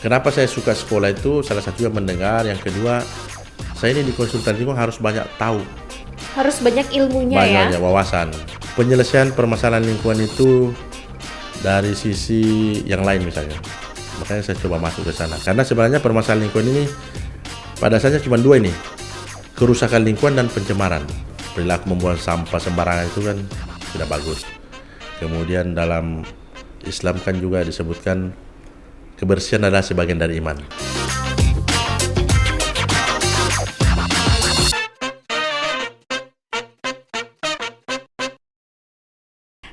kenapa saya suka sekolah itu salah satunya mendengar, yang kedua saya ini di konsultan lingkungan harus banyak tahu, Harus banyak ilmunya ya. banyak wawasan. Penyelesaian permasalahan lingkungan itu dari sisi yang lain misalnya. Makanya saya coba masuk ke sana. Karena sebenarnya permasalahan lingkungan ini pada dasarnya cuma dua ini. Kerusakan lingkungan dan pencemaran. Perilaku membuang sampah sembarangan itu kan tidak bagus. Kemudian dalam Islam kan juga disebutkan kebersihan adalah sebagian dari iman.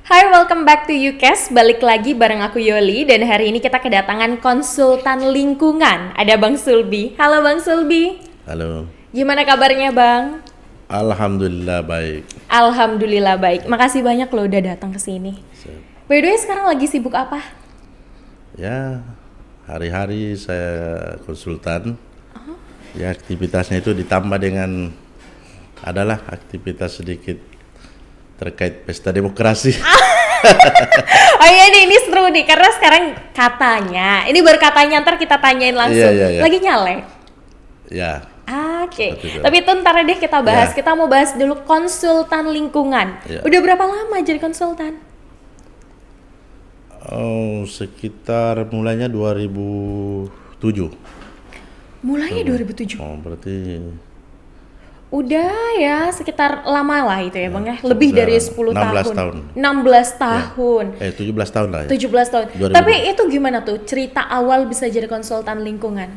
Hai, welcome back to UCAS. Balik lagi bareng aku Yoli. Dan hari ini kita kedatangan konsultan lingkungan. Ada Bang Sulbi. Halo Bang Sulbi. Halo. Gimana kabarnya Bang? Alhamdulillah baik. Alhamdulillah baik. Makasih banyak lo udah datang ke sini. By the way, sekarang lagi sibuk apa? Ya, hari-hari saya konsultan. Ya, aktivitasnya itu ditambah dengan adalah aktivitas sedikit terkait pesta demokrasi. Oh iya nih, ini seru nih karena sekarang katanya, ini baru katanya, ntar kita tanyain langsung. Iya. Lagi nyalek. Ya, Oke. Seperti itu. Tapi itu ntar deh kita bahas. Ya. Kita mau bahas dulu konsultan lingkungan. Ya. Udah berapa lama jadi konsultan? sekitar mulainya 2007. Mulainya 2007. Oh, berarti Udah ya, sekitar lama lah itu ya Bang ya. Lebih sudah dari 10 16 tahun. 16 tahun. 17 tahun lah ya. 17 tahun. 2000. Tapi itu gimana tuh cerita awal bisa jadi konsultan lingkungan?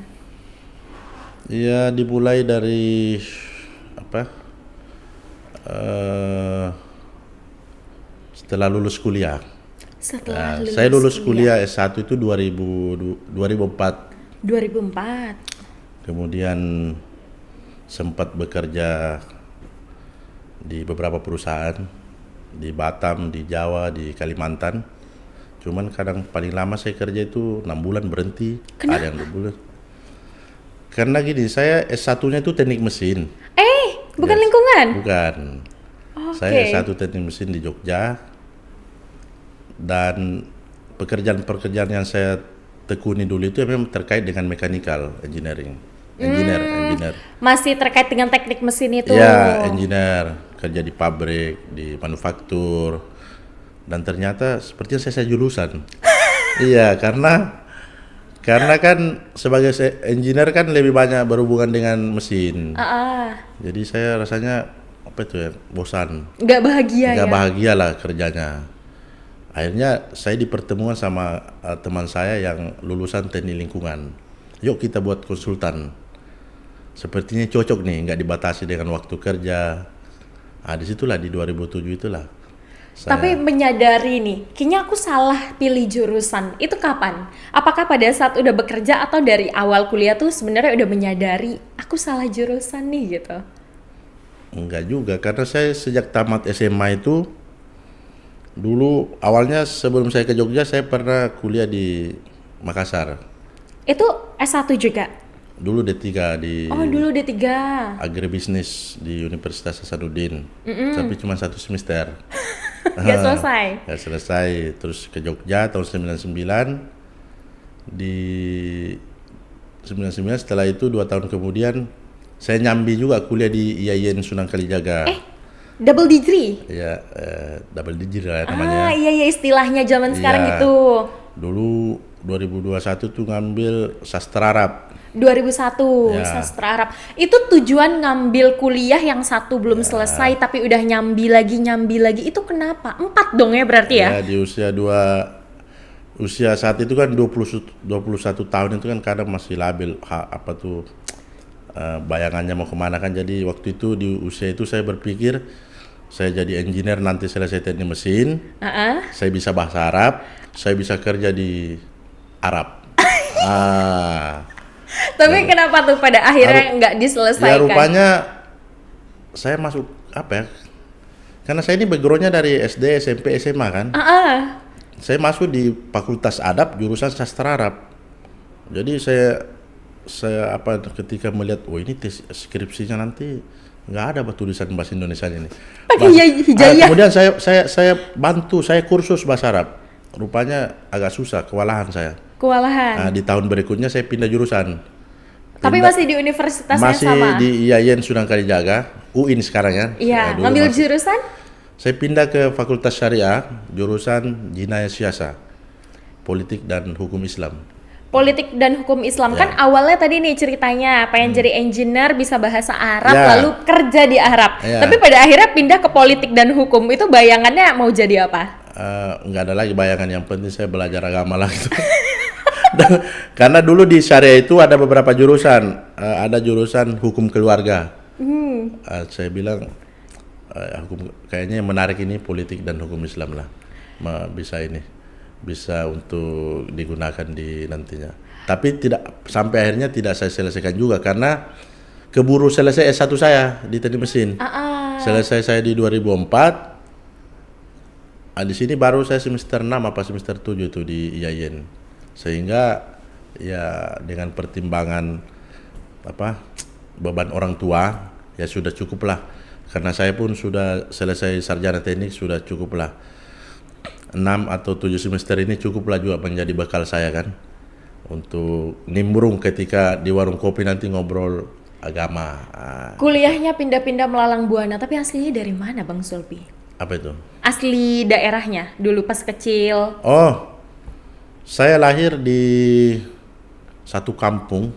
Ya, dimulai dari apa? Setelah lulus kuliah. Setelah Nah, saya lulus kuliah S1 itu 2004. 2004. Kemudian sempat bekerja di beberapa perusahaan di Batam, di Jawa, di Kalimantan. Cuman kadang paling lama saya kerja itu 6 bulan berhenti. Kenapa? Ada yang 2 bulan. Karena gini, saya S1-nya itu teknik mesin. Bukan Yes. lingkungan? Bukan. Oke. Saya S1 teknik mesin di Jogja. Dan pekerjaan-pekerjaan yang saya tekuni dulu itu memang terkait dengan mechanical engineering. Engineer. Masih terkait dengan teknik mesin itu. Ya, engineer, kerja di pabrik, di manufaktur. Dan ternyata sepertinya saya jurusan. Iya, karena kan sebagai engineer kan lebih banyak berhubungan dengan mesin. Jadi saya rasanya apa itu ya, bosan. Nggak bahagia Nggak ya? bahagia lah kerjanya. Akhirnya saya dipertemukan sama teman saya yang lulusan teknik lingkungan. Yuk kita buat konsultan. Sepertinya cocok nih, nggak dibatasi dengan waktu kerja. Disitulah di 2007 itulah. Tapi menyadari nih, kayaknya aku salah pilih jurusan. Itu kapan? Apakah pada saat udah bekerja atau dari awal kuliah tuh sebenarnya udah menyadari aku salah jurusan nih gitu? Enggak juga, karena saya sejak tamat SMA itu dulu awalnya sebelum saya ke Jogja saya pernah kuliah di Makassar. Itu S1 juga? Dulu D3 di Dulu D3. agribisnis di Universitas Hasanuddin. Tapi cuma 1 semester. Gak selesai? Nggak selesai. Terus ke Jogja tahun 99. Di 99 setelah itu 2 tahun kemudian saya nyambi juga kuliah di IAIN Sunan Kalijaga. Double degree? Ya, double digit lah namanya. Iya istilahnya zaman sekarang Iya. gitu. Dulu 2021 tuh ngambil sastra Arab. 2001 Ya. sastra Arab. Itu tujuan ngambil kuliah yang satu belum selesai tapi udah nyambi lagi. Itu kenapa? 4 dong ya berarti ya? Ya, di usia saat itu kan 21 tahun itu kan kadang masih labil bayangannya mau kemana kan. Jadi waktu itu di usia itu saya berpikir saya jadi engineer nanti selesai teknik mesin, saya bisa bahasa Arab, saya bisa kerja di Arab. Tapi kenapa tuh pada akhirnya nggak diselesaikan? Ya rupanya saya masuk apa ya? Karena saya ini backgroundnya dari SD, SMP, SMA kan. Saya masuk di Fakultas Adab jurusan sastra Arab. Jadi saya ketika melihat ini skripsinya nanti nggak ada tulisan bahasa Indonesia ini. Pakai hijayah. Kemudian saya bantu, saya kursus bahasa Arab. Rupanya agak susah, kewalahan saya. Kewalahan. Di tahun berikutnya saya pindah jurusan. Tapi Pindah- masih di universitas yang masih sama. di IAIN Sunan Kalijaga, UIN sekarang ya. Iya, Dulu ngambil masih- jurusan Saya pindah ke Fakultas Syariah, jurusan Jinayah Siasa, Politik dan Hukum Islam. politik dan hukum Islam. Ya. Kan awalnya tadi nih ceritanya pengen jadi engineer, bisa bahasa Arab, Ya. lalu kerja di Arab. Ya. Tapi pada akhirnya pindah ke politik dan hukum. Itu bayangannya mau jadi apa? Nggak ada lagi bayangan, yang penting saya belajar agama lah gitu. Karena dulu di Syariah itu ada beberapa jurusan, ada jurusan hukum keluarga. Saya bilang hukum kayaknya yang menarik ini politik dan hukum Islam lah, bisa untuk digunakan di nantinya. Tapi tidak sampai akhirnya tidak saya selesaikan juga karena keburu selesai S1 saya di teknik mesin. Selesai saya di 2004. Di sini baru saya semester 6 apa semester 7 itu di IAIN. Sehingga ya dengan pertimbangan beban orang tua ya sudah cukup lah. Karena saya pun sudah selesai sarjana teknik, sudah cukup lah. 6 atau 7 semester ini cukup lah juga menjadi bekal saya kan. Untuk nimbrung ketika di warung kopi nanti ngobrol agama. Kuliahnya pindah-pindah melalang buana, tapi aslinya dari mana Bang Sulpi? Apa itu? Asli daerahnya dulu pas kecil. Oh, saya lahir di satu kampung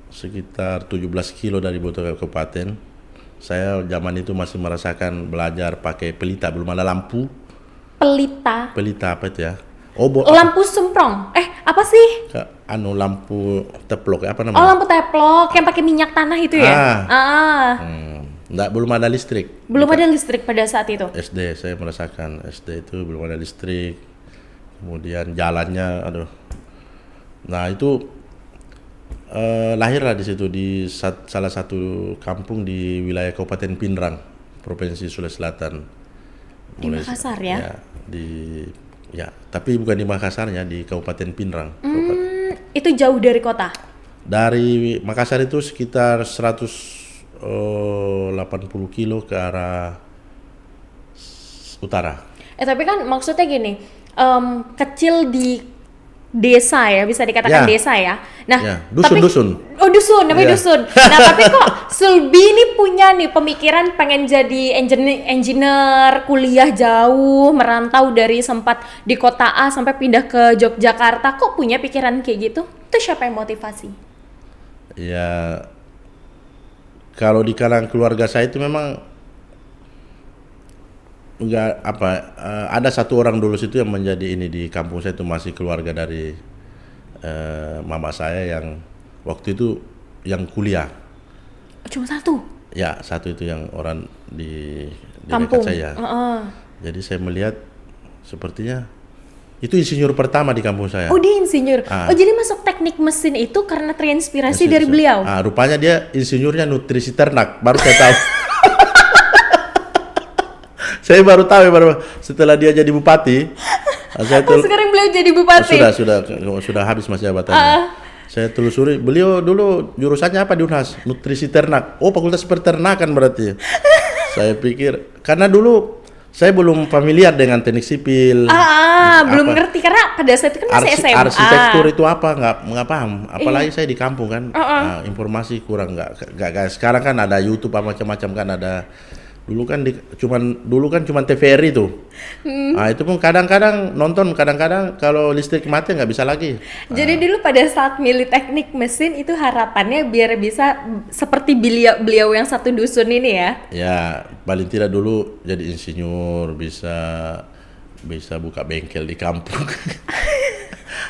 sekitar 17 kilo dari Botoka Kabupaten. Saya zaman itu masih merasakan belajar pakai pelita, belum ada lampu. Pelita. Pelita apa itu ya? Lampu semprong. Apa sih? Lampu teplok apa Oh, namanya? lampu teplok yang pakai minyak tanah itu ya? Belum ada listrik. Belum ada listrik pada saat itu. SD saya merasakan SD itu belum ada listrik. Kemudian jalannya, aduh. Nah itu lahirlah di situ di salah satu kampung di wilayah Kabupaten Pindrang, Provinsi Sulawesi Selatan. Di Makassar ya? Tapi bukan di Makassarnya, di Kabupaten Pindrang. Itu jauh dari kota? Dari Makassar itu sekitar 80 kilo ke arah utara. Tapi kan maksudnya gini, kecil di desa ya, bisa dikatakan Ya. desa ya. Nah, Ya, dusun. Oh dusun, namanya Ya. dusun. Nah tapi kok Sulbi ini punya nih pemikiran pengen jadi engineer, kuliah jauh, merantau dari sempat di kota A sampai pindah ke Yogyakarta. Kok punya pikiran kayak gitu? Itu siapa yang motivasi? Ya, kalau di kalangan keluarga saya itu memang ada satu orang dulu situ yang menjadi ini di kampung saya itu masih keluarga dari mama saya yang waktu itu yang kuliah. Cuma satu? Ya, satu itu yang orang di Kampung? dekat saya. Jadi saya melihat sepertinya itu insinyur pertama di kampung saya. Oh dia insinyur. Ah. Oh jadi masuk teknik mesin itu karena terinspirasi dari beliau? Rupanya dia insinyurnya nutrisi ternak, baru saya tahu. Saya baru tahu setelah dia jadi bupati. Sekarang beliau jadi bupati? Sudah habis masa jabatannya. Saya telusuri, beliau dulu jurusannya apa di Unhas? Nutrisi ternak. Oh, fakultas peternakan berarti. Saya pikir, karena dulu saya belum familiar dengan teknik sipil. Belum ngerti karena pada saat itu kan masih SMA. Arsitektur itu apa? Nggak paham. Apalagi saya di kampung kan, informasi kurang nggak. Sekarang kan ada YouTube apa macam-macam kan ada. Dulu kan cuman TVRI tuh. Itu pun kadang-kadang nonton, kadang-kadang kalau listrik mati nggak bisa lagi. Jadi dulu pada saat milih teknik mesin itu harapannya biar bisa seperti beliau yang satu dusun ini ya? Ya, paling tidak dulu jadi insinyur, bisa buka bengkel di kampung.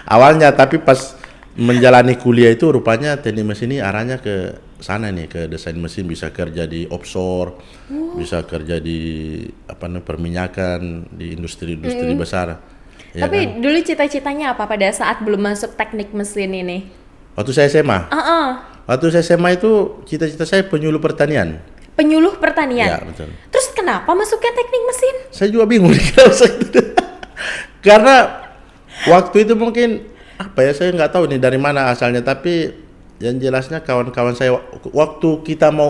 Awalnya, tapi pas menjalani kuliah itu rupanya teknik mesin ini arahnya ke sana nih, ke desain mesin, bisa kerja di offshore, bisa kerja di perminyakan, di industri besar. Ya tapi kan? dulu cita-citanya apa pada saat belum masuk teknik mesin ini? Waktu saya SMA. Waktu saya SMA itu cita-cita saya penyuluh pertanian. Penyuluh pertanian? Ya, betul. Terus kenapa masuknya teknik mesin? Saya juga bingung karena waktu itu mungkin saya nggak tahu nih dari mana asalnya, tapi yang jelasnya kawan-kawan saya waktu kita mau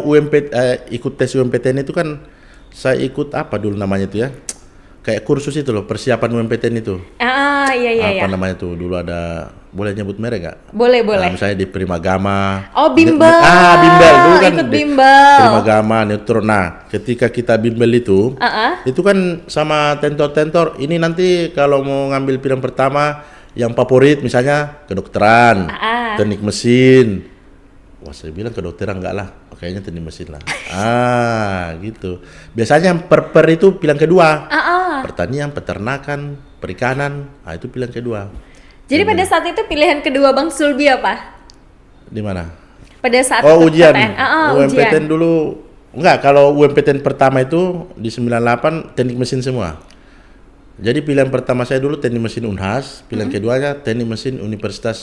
ikut tes UMPTN itu kan saya ikut apa dulu namanya itu ya, kayak kursus itu loh, persiapan UMPTN itu. Iya. Apa namanya tuh? Dulu ada, boleh nyebut merek nggak? Boleh. Misalnya di Primagama. Oh, bimbel. Bimbel dulu kan. Ikut bimbel. Primagama, Neutron. Nah, ketika kita bimbel itu kan sama tentor-tentor. Ini nanti kalau mau ngambil pilihan pertama, yang favorit misalnya kedokteran, teknik mesin. Wah, saya bilang kedokteran enggak lah, kayaknya teknik mesin lah. Gitu. Biasanya per itu pilihan kedua. Pertanian, peternakan, perikanan, itu pilihan kedua. Jadi pada saat itu pilihan kedua Bang Sulbi apa? Di mana? Pada saat ujian. PTN. UMPTN dulu. Enggak, kalau UMPTN pertama itu di 98 teknik mesin semua. Jadi pilihan pertama saya dulu teknik mesin Unhas, pilihan keduanya teknik mesin Universitas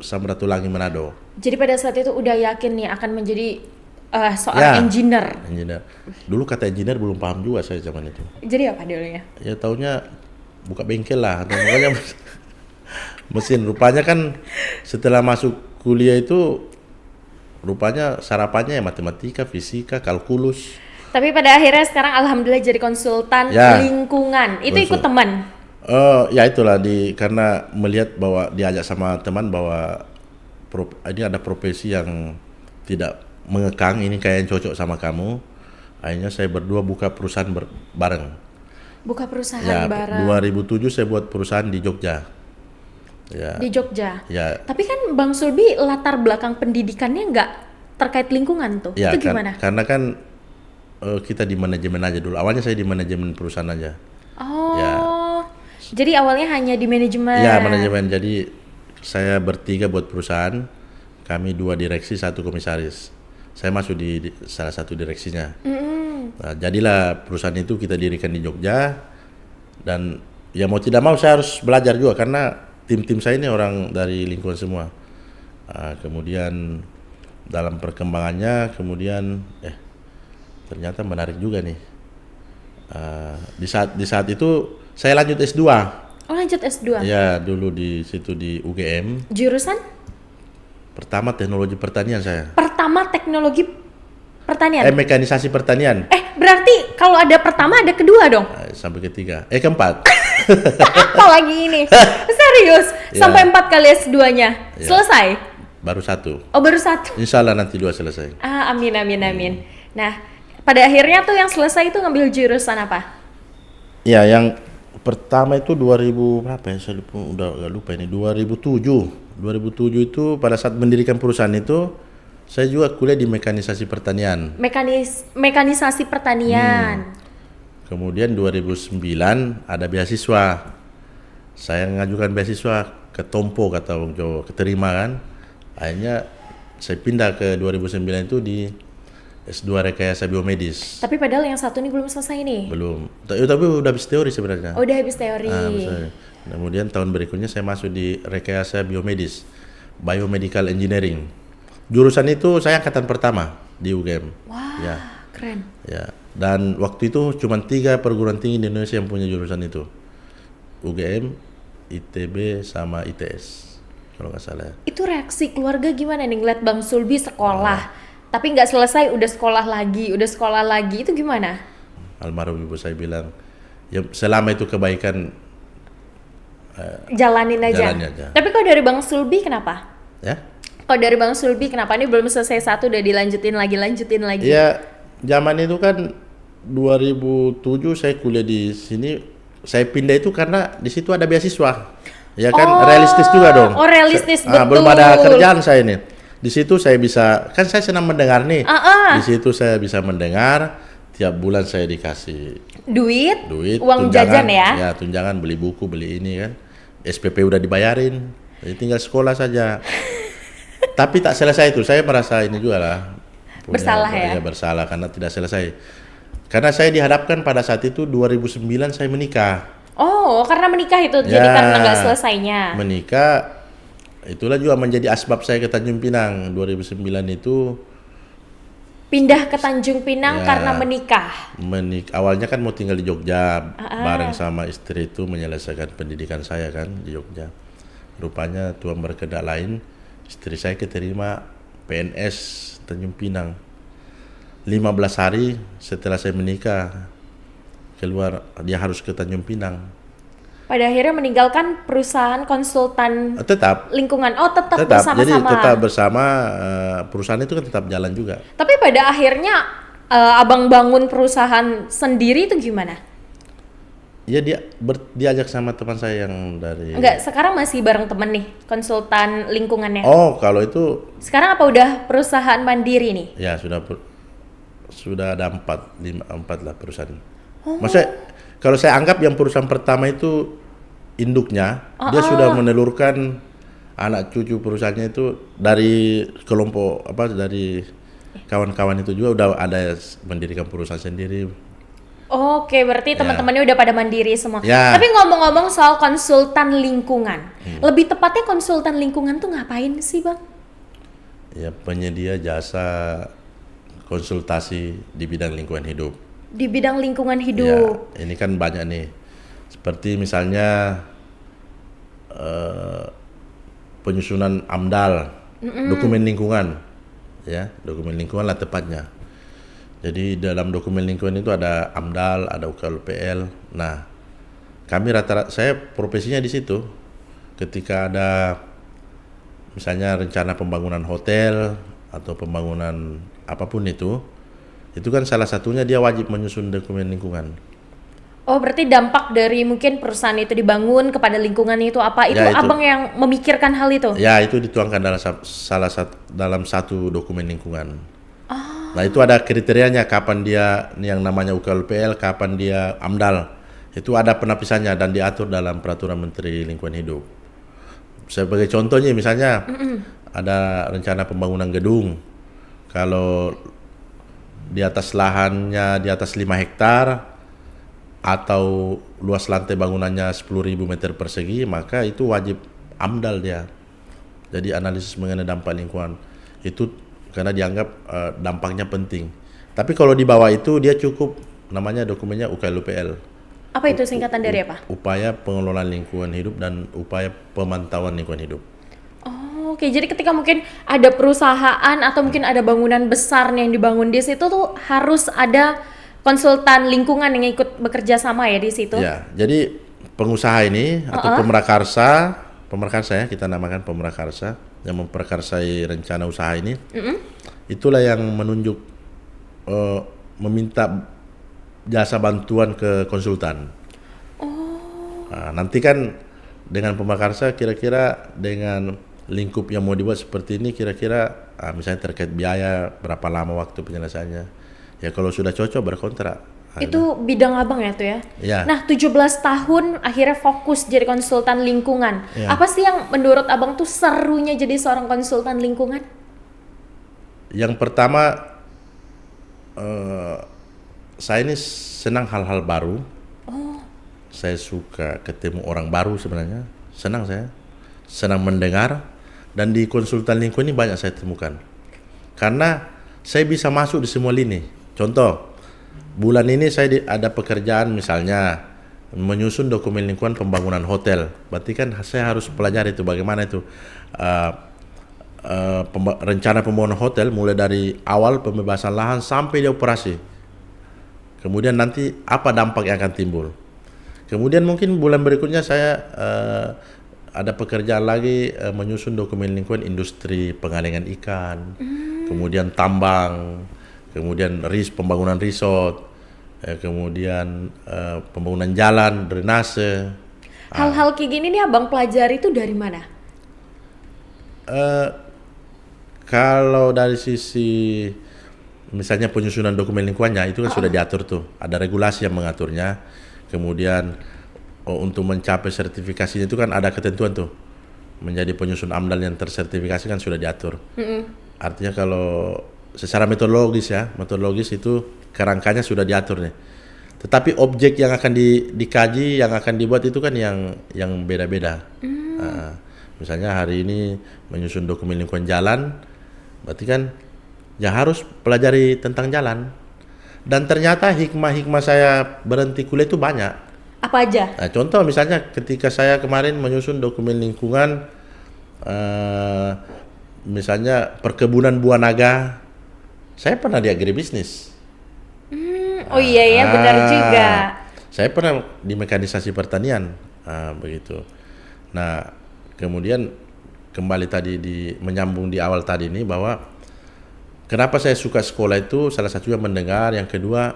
Samratulangi Manado. Jadi pada saat itu udah yakin nih akan menjadi seorang engineer. Dulu kata engineer belum paham juga saya zaman itu. Jadi apa dulunya? Ya taunya buka bengkel lah, atau pokoknya mesin. Rupanya kan setelah masuk kuliah itu rupanya sarapannya ya matematika, fisika, kalkulus. Tapi pada akhirnya sekarang alhamdulillah jadi konsultan lingkungan. Itu ikut teman? Ya itulah, karena melihat bahwa diajak sama teman bahwa ini ada profesi yang tidak mengekang, ini kayak yang cocok sama kamu. Akhirnya saya berdua buka perusahaan bareng. Buka perusahaan bareng. 2007 saya buat perusahaan di Jogja. Di Jogja. Ya. Tapi kan Bang Sulbi latar belakang pendidikannya nggak terkait lingkungan tuh. Itu gimana? Karena kan kita di manajemen aja dulu. Awalnya saya di manajemen perusahaan aja. Jadi awalnya hanya di manajemen. Ya, manajemen. Jadi saya bertiga buat perusahaan. Kami 2 direksi, 1 komisaris. Saya masuk di salah satu direksinya. Nah, jadilah perusahaan itu kita dirikan di Jogja. Dan ya mau tidak mau saya harus belajar juga karena tim-tim saya ini orang dari lingkungan semua. Kemudian dalam perkembangannya ternyata menarik juga nih. Di saat itu saya lanjut S2. Oh, lanjut S2? Ya, dulu di situ di UGM. Jurusan? Pertama teknologi pertanian saya. Pertama teknologi pertanian? Mekanisasi pertanian. Berarti kalau ada pertama ada kedua dong? Sampai ketiga. Keempat. Apa lagi ini? Serius? Sampai 4 kali S2-nya? Selesai? Baru 1. Oh, baru 1? Insya Allah nanti 2 selesai. Amin. Nah, pada akhirnya tuh yang selesai itu ngambil jurusan apa? Ya, yang pertama itu 2000 berapa ya? Saya lupa ini. 2007 itu pada saat mendirikan perusahaan itu saya juga kuliah di mekanisasi pertanian. Mekanisasi pertanian. Kemudian 2009 ada beasiswa. Saya ngajukan beasiswa ke Tompo kata Bang Jawa, keterima kan. Akhirnya saya pindah ke 2009 itu di S2 Rekayasa Biomedis. Tapi padahal yang satu ini belum selesai nih. Belum. Tapi udah habis teori sebenarnya. Oh, udah habis teori. Kemudian tahun berikutnya saya masuk di Rekayasa Biomedis, Biomedical Engineering. Jurusan itu saya angkatan pertama di UGM. Wah, keren. Ya. Dan waktu itu cuma 3 perguruan tinggi di Indonesia yang punya jurusan itu. UGM, ITB, sama ITS. Kalau nggak salah. Itu reaksi keluarga gimana nih ngeliat Bang Sulbi sekolah? Tapi nggak selesai, udah sekolah lagi, itu gimana? Almarhum ibu saya bilang, ya selama itu kebaikan, jalanin aja. Tapi kalau dari Bang Sulbi kenapa? Ya? Kalau dari Bang Sulbi kenapa? Ini belum selesai 1 udah dilanjutin lagi. Ya, zaman itu kan 2007 saya kuliah di sini, saya pindah itu karena di situ ada beasiswa. Ya kan, realistis juga dong. Oh, realistis, betul. Belum ada kerjaan saya ini. Di situ saya bisa, kan saya senang mendengar nih. Di situ saya bisa mendengar, tiap bulan saya dikasih duit, uang jajan ya. Ya, tunjangan, beli buku, beli ini kan. SPP udah dibayarin. Jadi tinggal sekolah saja. Tapi tak selesai itu, saya merasa ini juga lah. Bersalah ya? Ya, bersalah karena tidak selesai. Karena saya dihadapkan pada saat itu 2009 saya menikah. Oh, karena menikah itu jadi karena nggak selesainya. Menikah. Itulah juga menjadi asbab saya ke Tanjung Pinang 2009 itu. Pindah ke Tanjung Pinang karena menikah. Awalnya kan mau tinggal di Jogja bareng sama istri itu menyelesaikan pendidikan saya kan di Jogja. Rupanya Tuhan berkehendak lain, istri saya keterima PNS Tanjung Pinang. 15 hari setelah saya menikah, keluar, dia harus ke Tanjung Pinang. Pada akhirnya meninggalkan perusahaan konsultan Tetap, lingkungan. Oh, tetap jadi bersama-sama. tetap bersama, perusahaan itu kan tetap jalan juga. Tapi pada akhirnya abang bangun perusahaan sendiri itu gimana? Ya diajak sama teman saya yang dari. Enggak, sekarang masih bareng temen nih, konsultan lingkungannya. Oh, kalau itu Sekarang apa udah perusahaan mandiri nih? ya sudah ada 4 lah perusahaan. Maksudnya kalau saya anggap yang perusahaan pertama itu induknya, dia sudah menelurkan anak cucu perusahaannya itu dari kelompok dari kawan-kawan itu juga udah ada mendirikan perusahaan sendiri. Oke, berarti teman-temannya udah pada mandiri semua. Ya. Tapi ngomong-ngomong soal konsultan lingkungan, lebih tepatnya konsultan lingkungan tuh ngapain sih, Bang? Ya, penyedia jasa konsultasi di bidang lingkungan hidup. Di bidang lingkungan hidup. Ya, ini kan banyak nih. Seperti misalnya penyusunan AMDAL, dokumen lingkungan. Ya, dokumen lingkungan lah tepatnya. Jadi dalam dokumen lingkungan itu ada AMDAL, ada UKLPL. Nah, kami saya profesinya di situ. Ketika ada misalnya rencana pembangunan hotel atau pembangunan apapun itu kan salah satunya dia wajib menyusun dokumen lingkungan. Oh, berarti dampak dari mungkin perusahaan itu dibangun kepada lingkungan itu apa? Itu Ya, itu. abang yang memikirkan hal itu? Ya, itu dituangkan dalam satu dokumen lingkungan. Nah, itu ada kriterianya kapan dia yang namanya UKLPL, kapan dia AMDAL. Itu ada penapisannya dan diatur dalam Peraturan Menteri Lingkungan Hidup. Sebagai contohnya misalnya ada rencana pembangunan gedung. Kalau di atas lahannya di atas 5 hektar atau luas lantai bangunannya 10.000 meter persegi, maka itu wajib AMDAL dia. Jadi analisis mengenai dampak lingkungan itu karena dianggap dampaknya penting. Tapi kalau di bawah itu dia cukup namanya dokumennya UKLPL. Apa itu singkatan dari apa? Upaya pengelolaan lingkungan hidup dan upaya pemantauan lingkungan hidup. Oh, oke, jadi ketika mungkin ada perusahaan atau mungkin ada bangunan besar nih yang dibangun di situ tuh harus ada konsultan lingkungan yang ikut bekerja sama ya di situ. Ya, jadi pengusaha ini atau pemerkarsa ya, kita namakan pemerkarsa yang memperkarsai rencana usaha ini, itulah yang menunjuk meminta jasa bantuan ke konsultan. Nah, nanti kan dengan pemerkarsa kira-kira dengan lingkup yang mau dibuat seperti ini kira-kira misalnya terkait biaya berapa lama waktu penyelesaiannya. Ya kalau sudah cocok berkontrak. Itu bidang abang ya tuh ya? Ya. Nah 17 tahun akhirnya fokus jadi konsultan lingkungan. Ya. Apa sih yang menurut abang tuh serunya jadi seorang konsultan lingkungan? Yang pertama, saya ini senang hal-hal baru. Saya suka ketemu orang baru sebenarnya. Senang mendengar. Dan di konsultan lingkungan ini banyak saya temukan. Karena saya bisa masuk di semua lini. Contoh, bulan ini saya ada pekerjaan misalnya menyusun dokumen lingkungan pembangunan hotel. Berarti kan saya harus pelajari itu bagaimana itu rencana pembangunan hotel mulai dari awal pembebasan lahan sampai di operasi. Kemudian nanti apa dampak yang akan timbul. Kemudian mungkin bulan berikutnya saya ada pekerjaan lagi menyusun dokumen lingkungan industri pengalengan ikan, kemudian tambang, kemudian pembangunan resort, kemudian pembangunan jalan, drainase. Hal-hal kayak gini nih abang pelajari itu dari mana? Kalau dari sisi misalnya penyusunan dokumen lingkungannya itu kan sudah diatur tuh, ada regulasi yang mengaturnya. Kemudian untuk mencapai sertifikasinya itu kan ada ketentuan tuh, menjadi penyusun AMDAL yang tersertifikasi kan sudah diatur. Artinya kalau secara metodologis itu kerangkanya sudah diatur nih. Tetapi objek yang akan dikaji, yang akan dibuat itu kan yang beda-beda. Misalnya hari ini menyusun dokumen lingkungan jalan, berarti kan ya harus pelajari tentang jalan. Dan ternyata hikmah-hikmah saya berhenti kuliah itu banyak. Apa aja? Nah, contoh misalnya ketika saya kemarin menyusun dokumen lingkungan, misalnya perkebunan buah naga, saya pernah di agribisnis. Oh iya ya, benar juga. Saya pernah di mekanisasi pertanian, begitu. Nah, kemudian kembali tadi menyambung di awal tadi ini bahwa kenapa saya suka sekolah itu salah satunya mendengar, yang kedua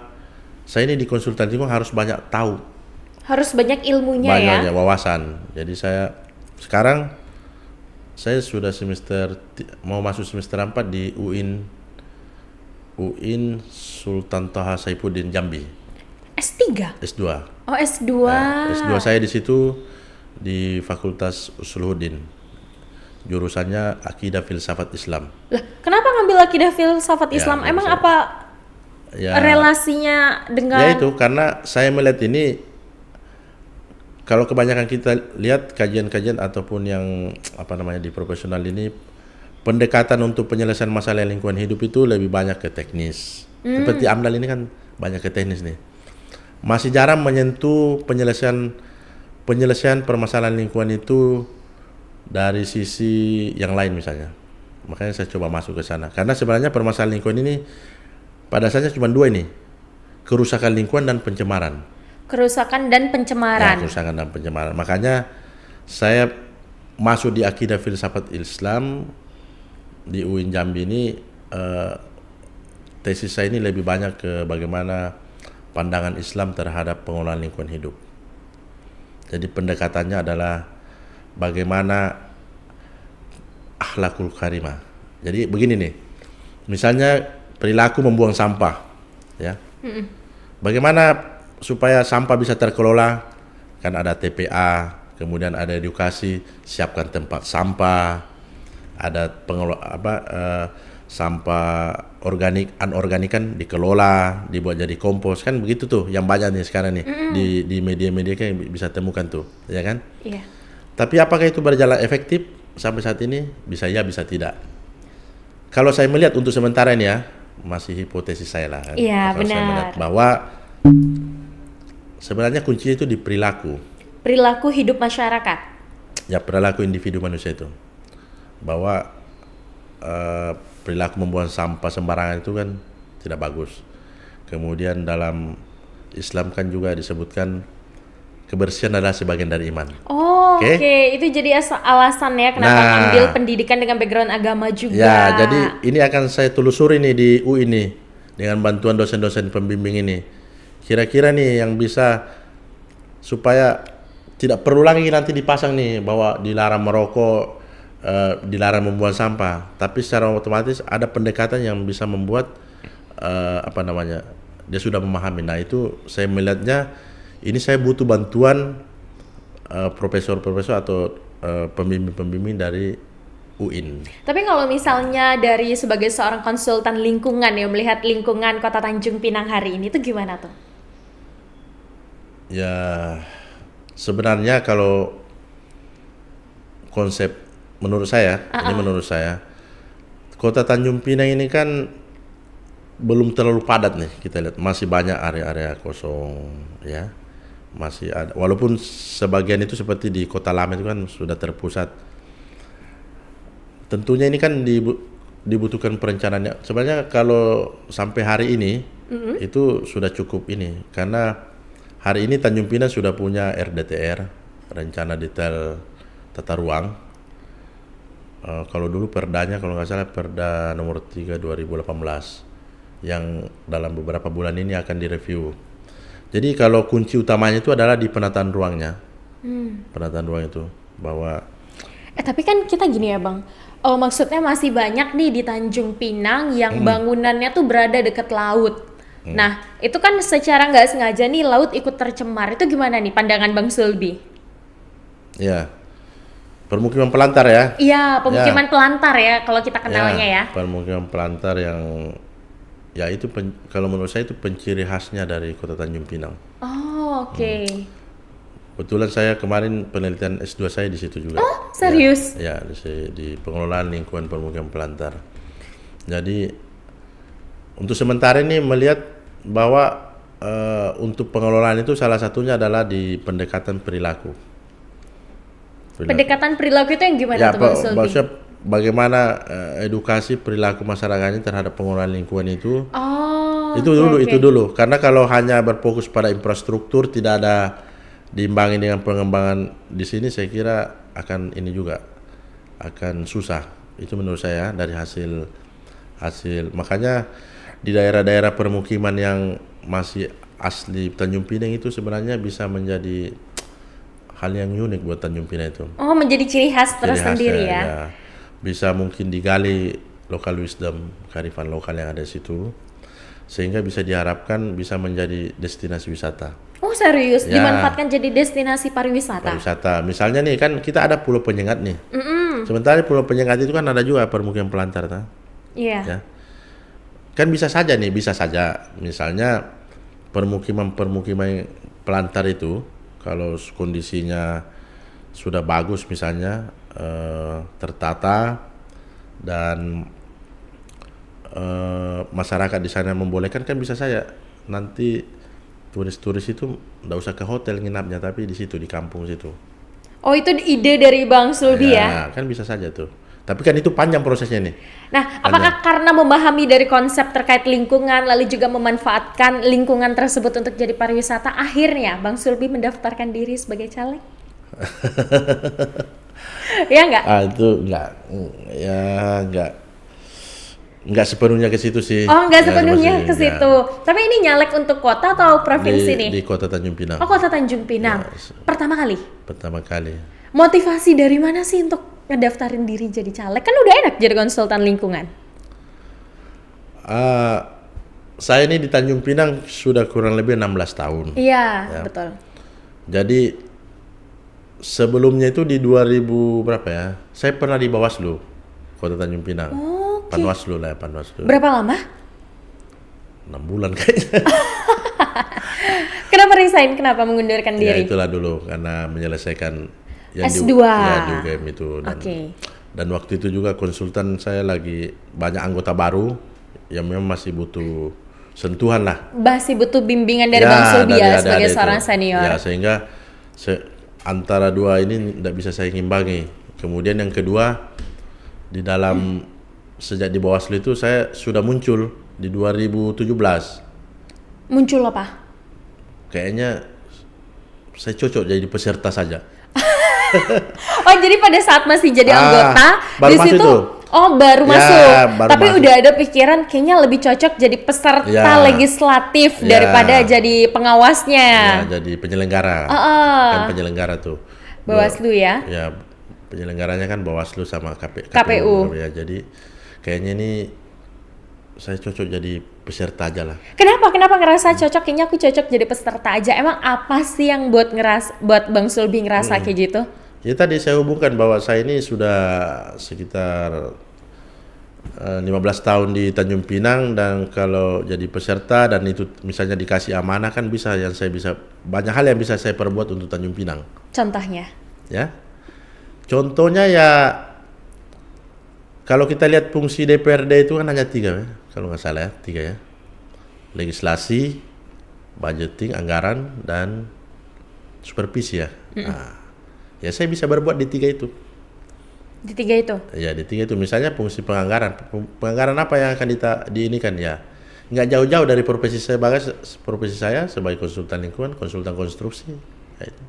saya ini di konsultan lingkungan harus banyak tahu, Harus banyak ilmunya ya. banyaknya wawasan. Jadi sekarang saya sudah mau masuk semester 4 di UIN Sultan Toha Saifuddin Jambi, S3? S2. Oh, S2. Ya, S2 saya di situ di Fakultas Usuluddin. Jurusannya Akidah Filsafat Islam. Lah, kenapa ngambil akidah filsafat Ya, Islam? Emang saya- apa Ya, relasinya dengan ya itu karena saya melihat ini, kalau kebanyakan kita lihat kajian-kajian ataupun yang di profesional ini, pendekatan untuk penyelesaian masalah lingkungan hidup itu lebih banyak ke teknis. Seperti AMDAL ini kan banyak ke teknis nih. Masih jarang menyentuh penyelesaian permasalahan lingkungan itu dari sisi yang lain misalnya. Makanya saya coba masuk ke sana. Karena sebenarnya permasalahan lingkungan ini pada dasarnya cuma dua ini. Kerusakan lingkungan dan pencemaran. kerusakan dan Ya, pencemaran? kerusakan dan pencemaran. Makanya saya masuk di Akidah Filsafat Islam di UIN Jambi ini, tesis saya ini lebih banyak ke bagaimana pandangan Islam terhadap pengelolaan lingkungan hidup. Jadi pendekatannya adalah bagaimana akhlakul karimah. Jadi begini nih, misalnya perilaku membuang sampah, ya. Bagaimana supaya sampah bisa terkelola? Kan ada TPA, kemudian ada edukasi, siapkan tempat sampah, ada sampah organik, anorganik kan dikelola, dibuat jadi kompos, kan begitu tuh yang banyak nih sekarang nih di media-media kan bisa temukan tuh, ya kan? Iya. Tapi apakah itu berjalan efektif sampai saat ini? Bisa ya, bisa tidak. Kalau saya melihat untuk sementara ini ya, masih hipotesis saya lah. Kan? Iya, Kalau saya benar. melihat bahwa sebenarnya kuncinya itu di perilaku. Perilaku hidup masyarakat. Ya, perilaku individu manusia itu. Bahwa perilaku membuang sampah sembarangan itu kan tidak bagus. Kemudian dalam Islam kan juga disebutkan kebersihan adalah sebagian dari iman. Oh, Oke. oke. Itu jadi alasan ya kenapa Nah. ambil pendidikan dengan background agama juga. Ya, jadi ini akan saya telusuri nih di UI ini dengan bantuan dosen-dosen pembimbing ini. Kira-kira nih yang bisa supaya tidak perlu lagi nanti dipasang nih bahwa dilarang merokok, dilarang membuang sampah, tapi secara otomatis ada pendekatan yang bisa membuat dia sudah memahami. Nah, itu saya melihatnya ini saya butuh bantuan profesor-profesor atau pembimbing-pembimbing dari UIN. Tapi kalau misalnya dari sebagai seorang konsultan lingkungan ya, melihat lingkungan Kota Tanjung Pinang hari ini tuh gimana tuh? Ya, sebenarnya kalau konsep menurut saya, Kota Tanjung Pinang ini kan belum terlalu padat nih kita lihat, masih banyak area-area kosong, ya, masih ada. Walaupun sebagian itu seperti di Kota Lama itu kan sudah terpusat. Tentunya ini kan dibutuhkan perencanaan. Sebenarnya kalau sampai hari ini itu sudah cukup ini, karena hari ini Tanjung Pinang sudah punya RDTR, rencana detail tata ruang. Kalau dulu perdanya, kalau nggak salah Perda nomor 3 2018 yang dalam beberapa bulan ini akan direview. Jadi kalau kunci utamanya itu adalah di penataan ruangnya. Penataan ruang itu bahwa Tapi kan kita gini ya Bang, maksudnya masih banyak nih di Tanjung Pinang yang bangunannya tuh berada dekat laut. Nah, itu kan secara nggak sengaja nih laut ikut tercemar. Itu gimana nih pandangan Bang Sulbi? ya permukiman pelantar ya. Iya, pemukiman pelantar ya kalau kita kenalnya ya. Permukiman pelantar yang ya itu kalau menurut saya itu penciri khasnya dari Kota Tanjung Pinang. Oh, oke. Kebetulan saya kemarin penelitian S2 saya di situ juga. Oh, serius? Ya, di pengelolaan lingkungan permukiman pelantar. Jadi untuk sementara ini melihat bahwa untuk pengelolaan itu salah satunya adalah di pendekatan perilaku. Pendekatan perilaku itu yang gimana Ya, tuh Bang Sulbi? maksudnya bagaimana edukasi perilaku masyarakatnya terhadap pengelolaan lingkungan itu. Oh, oke. Itu dulu. Karena kalau hanya berfokus pada infrastruktur, tidak ada diimbangi dengan pengembangan di sini, saya kira akan ini juga akan susah. Itu menurut saya dari hasil makanya di daerah-daerah permukiman yang masih asli Tanjung Pinang itu sebenarnya bisa menjadi hal yang unik buat Tanjung Pinang itu. Oh, menjadi ciri khas Ciri tersendiri khasnya, ya. ya. Bisa mungkin digali local wisdom, kearifan lokal yang ada di situ, sehingga bisa diharapkan bisa menjadi destinasi wisata. Oh, serius? Ya. Dimanfaatkan jadi destinasi pariwisata? Pariwisata, misalnya nih kan kita ada Pulau Penyengat nih. Sementara di Pulau Penyengat itu kan ada juga permukiman pelantar, ta? Iya. Ya. Kan bisa saja, misalnya permukiman pelantar itu kalau kondisinya sudah bagus, misalnya tertata dan masyarakat di sana membolehkan, kan bisa saja nanti turis-turis itu nggak usah ke hotel nginapnya, tapi di situ, di kampung situ. Oh, itu ide dari Bang Sulbi ya? Kan bisa saja tuh. Tapi kan itu panjang prosesnya nih. Nah, apakah karena memahami dari konsep terkait lingkungan, lalu juga memanfaatkan lingkungan tersebut untuk jadi pariwisata, akhirnya Bang Sulbi mendaftarkan diri sebagai caleg? Ya nggak? Itu nggak sepenuhnya ke situ sih. Oh, nggak sepenuhnya ke nggak. situ. Tapi ini nyalek untuk kota atau provinsi nih? Di Kota Tanjung Pinang. Oh, Kota Tanjung Pinang. Pertama kali? Pertama kali. Motivasi dari mana sih untuk ngedaftarin diri jadi caleg? Kan udah enak jadi konsultan lingkungan. Saya ini di Tanjung Pinang sudah kurang lebih 16 tahun. Iya, Ya. betul. Jadi sebelumnya itu di 2000 berapa ya? Saya pernah di Bawaslu Kota Tanjung Pinang. Oke. Panwaslu. Berapa lama? 6 bulan kayaknya. Kenapa resign? Kenapa mengundurkan Ya diri? itulah dulu karena menyelesaikan yang S2. di UGM itu, Oke. dan waktu itu juga konsultan saya lagi banyak anggota baru yang memang masih butuh sentuhan lah. Masih butuh bimbingan dari Bang Sulbi ya sebagai seorang senior. Ya, sehingga antara dua ini tidak bisa saya imbangi. Kemudian yang kedua, di dalam sejak di Bawaslu itu saya sudah muncul di 2017. Muncul apa? Kayaknya saya cocok jadi peserta saja. Oh, jadi pada saat masih jadi anggota baru di masuk situ. itu. Oh, baru Ya, masuk. baru Tapi masuk. udah ada pikiran kayaknya lebih cocok jadi peserta Ya. legislatif Ya. daripada jadi pengawasnya. Ya, jadi penyelenggara. Heeh. Kan penyelenggara tuh. Bawaslu ya. Ya, penyelenggaranya kan Bawaslu sama KPU. Ya, jadi kayaknya ini saya cocok jadi peserta aja lah. Kenapa ngerasa cocok? Kayaknya aku cocok jadi peserta aja. Emang apa sih yang buat Bang Sulbi ngerasa kayak gitu? Ya tadi saya hubungkan bahwa saya ini sudah sekitar 15 tahun di Tanjung Pinang, dan kalau jadi peserta dan itu misalnya dikasih amanah, kan bisa banyak hal yang bisa saya perbuat untuk Tanjung Pinang. Contohnya? Ya. Contohnya ya, kalau kita lihat fungsi DPRD itu kan hanya 3 ya, kalau nggak salah ya, 3 ya. Legislasi, budgeting, anggaran, dan supervisi ya. Nah, ya saya bisa berbuat di 3 itu. Di 3 itu? Ya di 3 itu, misalnya fungsi penganggaran. Penganggaran apa yang akan diinikan ya? Nggak jauh-jauh dari profesi saya sebagai konsultan lingkungan, konsultan konstruksi. Ya, itu.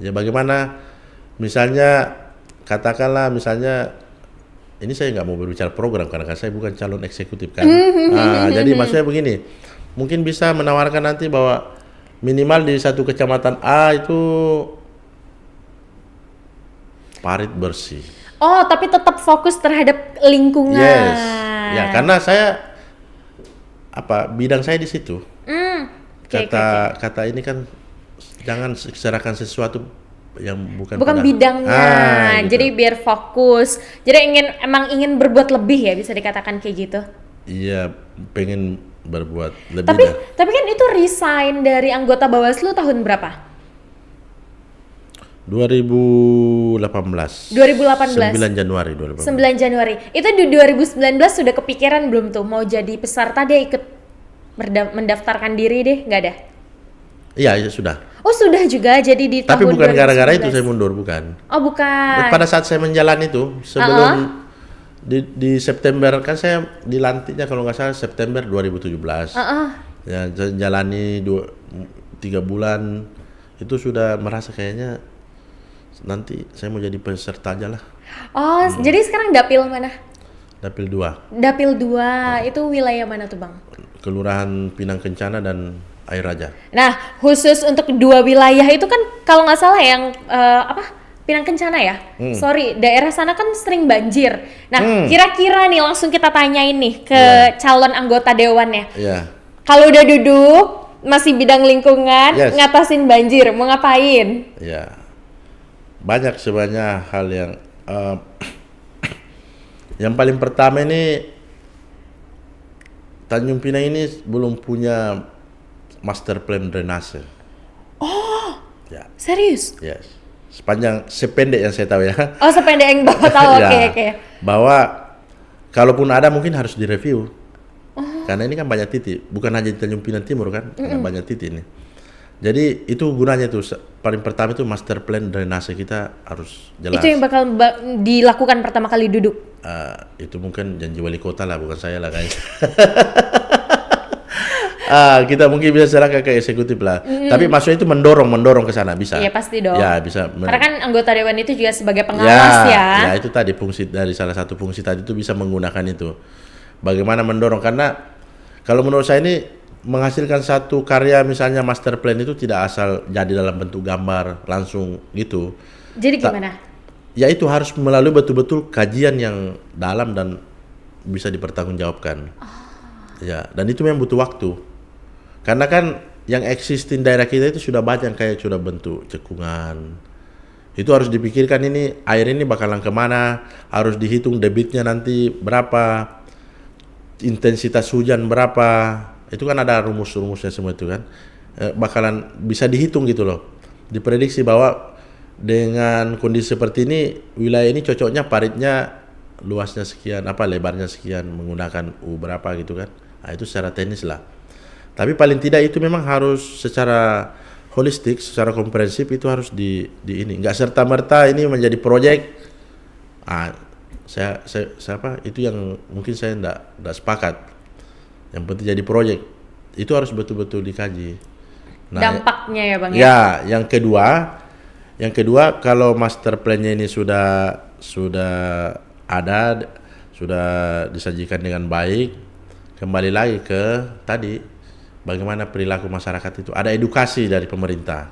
Ya bagaimana, misalnya katakanlah misalnya, ini saya nggak mau berbicara program karena saya bukan calon eksekutif kan. Jadi maksudnya begini, mungkin bisa menawarkan nanti bahwa minimal di satu kecamatan A itu parit bersih. Oh, tapi tetap fokus terhadap lingkungan. Yes. Ya, karena saya bidang saya di situ. Oke. Kata ini kan jangan serahkan sesuatu yang bukan bidangnya. gitu. Jadi biar fokus. Jadi emang ingin berbuat lebih ya, bisa dikatakan kayak gitu. Iya, pengen berbuat lebih. Tapi kan itu resign dari anggota Bawaslu tahun berapa? 2018. 9 Januari 2018. 9 Januari. Itu di 2019 sudah kepikiran belum tuh mau jadi peserta deh, ikut mendaftarkan diri deh, nggak ada? Iya, sudah. Oh, sudah juga. Jadi di Tapi tahun bukan gara-gara 2019. itu saya mundur, bukan. Oh, bukan. Pada saat saya menjalani itu, sebelum di September kan saya dilantiknya kalau nggak salah September 2017. Ya jalani 3 bulan itu sudah merasa kayaknya nanti saya mau jadi peserta aja lah. Oh, jadi sekarang dapil mana? Dapil 2. Dapil 2 itu wilayah mana tuh, Bang? Kelurahan Pinang Kencana dan Air Raja. Nah, khusus untuk 2 wilayah itu kan kalau nggak salah yang Pinang Kencana ya? Sorry, daerah sana kan sering banjir. Nah, kira-kira nih langsung kita tanyain nih ke calon anggota dewannya. Iya. Kalau udah duduk, masih bidang lingkungan, Yes. ngatasin banjir, mau ngapain? Ya, banyak sebenarnya hal yang paling pertama ini Tanjung Pinang ini belum punya master plan drainase. Oh, Ya, serius? yes. Sependek yang saya tahu ya. Oh, sependek yang Bapak tahu, Ya, oke. bahwa kalaupun ada mungkin harus direview. Karena ini kan banyak titik, bukan hanya di Tanjung Pinang Timur kan, ada banyak titik ini. Jadi itu gunanya tuh paling pertama itu master plan drainase kita harus jelas. Itu yang bakal dilakukan pertama kali duduk. Itu mungkin janji wali kota lah, bukan saya lah kayaknya. Kita mungkin bisa serahkan ke eksekutif lah. Tapi maksudnya itu mendorong ke sana bisa. Iya, pasti dong. Ya bisa. Karena kan anggota dewan itu juga sebagai pengawas ya. Ya itu tadi fungsi dari salah satu fungsi tadi itu bisa menggunakan itu. Bagaimana mendorong, karena kalau menurut saya ini menghasilkan satu karya misalnya master plan itu tidak asal jadi dalam bentuk gambar langsung gitu. Jadi gimana? Ya itu harus melalui betul-betul kajian yang dalam dan bisa dipertanggungjawabkan. Ya, dan itu memang butuh waktu. Karena kan yang existing daerah kita itu sudah banyak kayak sudah bentuk cekungan. Itu harus dipikirkan ini air ini bakalan kemana, harus dihitung debitnya nanti berapa, intensitas hujan berapa. Itu kan ada rumus-rumusnya semua itu kan. Bakalan bisa dihitung gitu loh. Diprediksi bahwa dengan kondisi seperti ini wilayah ini cocoknya paritnya luasnya sekian, lebarnya sekian, menggunakan berapa gitu kan. Nah, itu secara teknis lah. Tapi paling tidak itu memang harus secara holistik, secara komprehensif itu harus di ini. Enggak serta-merta ini menjadi proyek. Saya itu yang mungkin saya enggak sepakat. Yang penting jadi proyek. Itu harus betul-betul dikaji. Nah, dampaknya ya, Bang ya. Ya, yang kedua kalau master plan-nya ini sudah ada, sudah disajikan dengan baik, kembali lagi ke tadi bagaimana perilaku masyarakat itu. Ada edukasi dari pemerintah.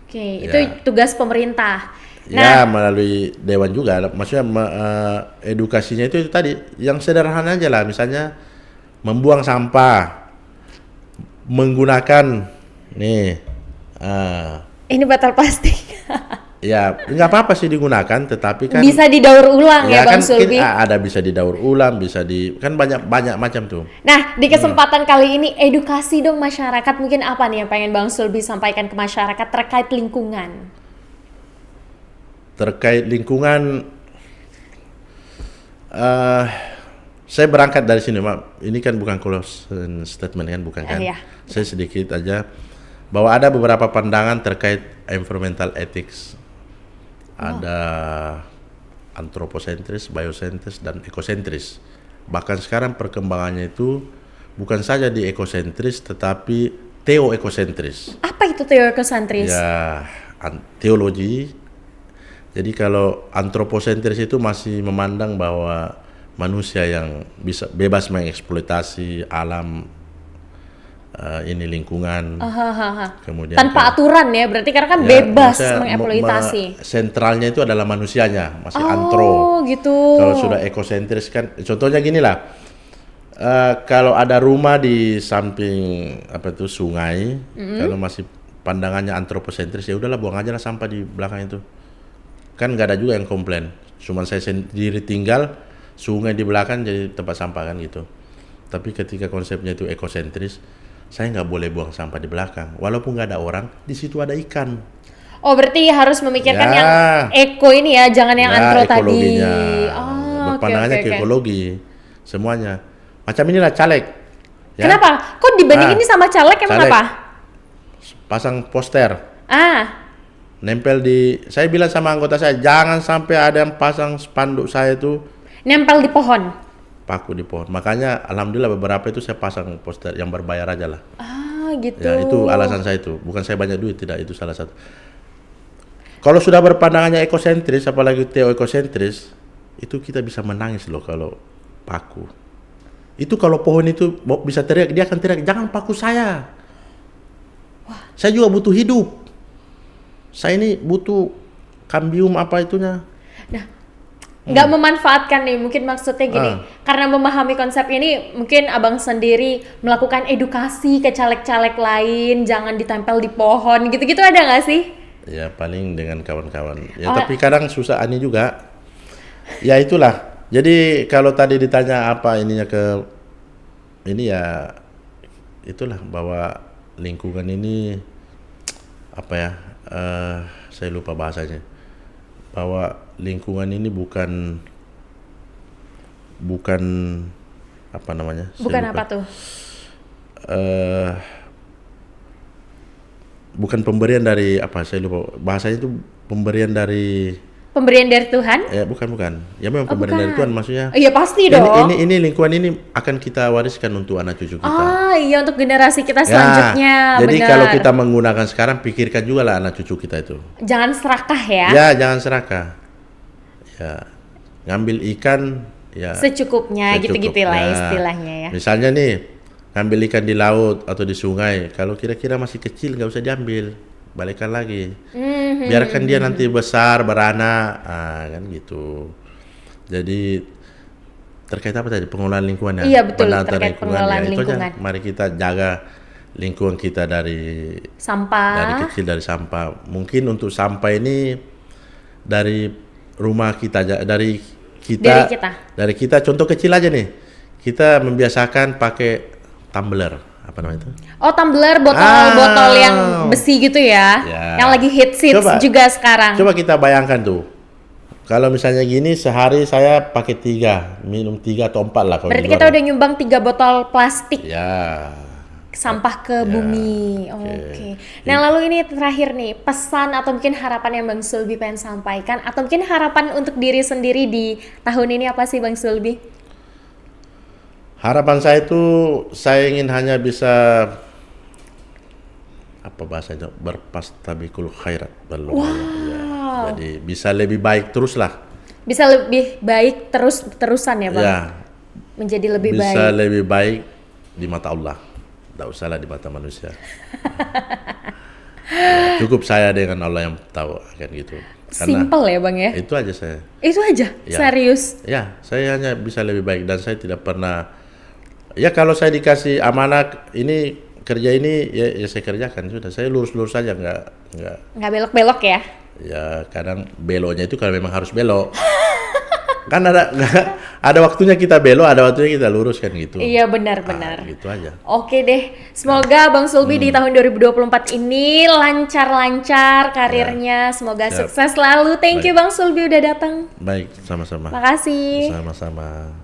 Oke, Ya. itu tugas pemerintah. Ya, melalui dewan juga. Maksudnya edukasinya itu tadi yang sederhana aja lah, misalnya membuang sampah menggunakan ini botol plastik. ya nggak apa-apa sih digunakan, tetapi kan Bisa didaur ulang ya, Bang kan Sulbi. ada bisa didaur ulang, bisa kan banyak macam tuh. Nah, di kesempatan kali ini edukasi dong masyarakat, mungkin apa nih yang pengen Bang Sulbi sampaikan ke masyarakat terkait lingkungan? Terkait lingkungan, saya berangkat dari sini, ini kan bukan closing statement kan, bukan kan? Iya. Saya sedikit aja bahwa ada beberapa pandangan terkait environmental ethics. Ada antroposentris, biosentris, dan ekosentris. Bahkan sekarang perkembangannya itu bukan saja di ekosentris, tetapi teoekosentris. Apa itu teoekosentris? Ya, teologi. Jadi kalau antroposentris itu masih memandang bahwa manusia yang bisa bebas mengeksploitasi alam, ini lingkungan, kemudian tanpa aturan ya, berarti karena kan bebas mengeksploitasi. Sentralnya itu adalah manusianya, masih antro. Oh gitu. Kalau sudah ekosentris kan, contohnya gini lah, kalau ada rumah di samping sungai, kalau masih pandangannya antroposentris, ya udahlah buang aja lah sampah di belakang itu. Kan nggak ada juga yang komplain, cuma saya sendiri tinggal, sungai di belakang jadi tempat sampah kan gitu. Tapi ketika konsepnya itu ekosentris, saya nggak boleh buang sampah di belakang, walaupun nggak ada orang, di situ ada ikan. Oh, berarti harus memikirkan yang eko ini ya, jangan yang antro tadi. Berpandangannya ke ekologi semuanya. Macam inilah caleg. Ya. Kenapa? Kok dibanding ini sama caleg emang apa? Pasang poster. Nempel saya bilang sama anggota saya, jangan sampai ada yang pasang spanduk saya itu Nempel di pohon. paku di pohon. Makanya alhamdulillah beberapa itu saya pasang poster yang berbayar aja lah. Ah, gitu. Ya itu alasan saya itu. Bukan saya banyak duit, tidak, itu salah satu. Kalau sudah berpandangannya ekosentris, apalagi Theo ekosentris, itu kita bisa menangis loh kalau paku. Itu kalau pohon itu bisa teriak, dia akan teriak, jangan paku saya. Wah. Saya juga butuh hidup. Saya ini butuh kambium apa itunya. Nah, nggak memanfaatkan nih, mungkin maksudnya gini, karena memahami konsep ini, mungkin abang sendiri melakukan edukasi ke caleg-caleg lain, jangan ditempel di pohon, gitu-gitu ada nggak sih? Ya paling dengan kawan-kawan. Ya tapi kadang susah ani juga. Ya itulah. Jadi kalau tadi ditanya apa ininya ke ini, ya itulah bahwa lingkungan ini apa ya? Saya lupa bahasanya. Bahwa lingkungan ini bukan apa namanya? Bukan apa tuh? Bukan pemberian dari apa, saya lupa bahasanya itu, pemberian dari Tuhan? ya bukan ya memang pemberian dari Tuhan maksudnya. Iya pasti dong. Ini lingkungan ini akan kita wariskan untuk anak cucu kita. Iya, untuk generasi kita selanjutnya. Jadi benar. kalau kita menggunakan sekarang, pikirkan juga lah anak cucu kita itu. Jangan serakah ya. Ya jangan serakah. Ya ngambil ikan ya secukupnya. Gitu-gitu lah istilahnya ya. Misalnya nih ngambil ikan di laut atau di sungai, kalau kira-kira masih kecil nggak usah diambil, balikan lagi. Biarkan dia nanti besar, beranak, kan gitu. Jadi terkait apa tadi, pengelolaan lingkungan ya? Iya betul, Penata terkait pengelolaan ya, itu aja. lingkungan. Mari kita jaga lingkungan kita dari Sampah. Dari kecil, dari sampah. Mungkin untuk sampah ini dari rumah kita, dari kita. Contoh kecil aja nih, kita membiasakan pakai tumbler, apa namanya itu? Oh, tumbler, botol yang besi gitu ya. Yang lagi hits juga sekarang. Coba kita bayangkan tuh, kalau misalnya gini sehari saya pakai 3, minum 3 atau 4 lah. Berarti kita udah nyumbang 3 botol plastik. Ya. Sampah ke bumi. Oke. Nah lalu ini terakhir nih, pesan atau mungkin harapan yang Bang Sulbi pengen sampaikan, atau mungkin harapan untuk diri sendiri di tahun ini apa sih Bang Sulbi? Harapan saya itu, saya ingin hanya bisa apa bahasanya, berpastabikul khairat. Wow. Ya, jadi bisa lebih baik terus lah. Bisa lebih baik terusan ya Bang? Ya. Menjadi lebih baik. Bisa lebih baik di mata Allah. Tidak usahlah di mata manusia. Ya, cukup saya dengan Allah yang tahu, kan gitu. Simple ya Bang ya? Itu aja saya. Itu aja? Ya. Serius? Ya, saya hanya bisa lebih baik, dan saya tidak pernah. Ya kalau saya dikasih amanah ini, kerja ini, ya saya kerjakan sudah. Saya lurus-lurus saja, nggak belok-belok ya? Ya kadang beloknya itu kalau memang harus belok. Kan ada waktunya kita belok, ada waktunya kita lurus, kan gitu. Iya benar-benar. Gitu aja. Oke deh, semoga Bang Sulbi di tahun 2024 ini lancar-lancar karirnya, semoga sukses selalu. Thank you Bang Sulbi udah datang. Baik, sama-sama. Makasih. Sama-sama.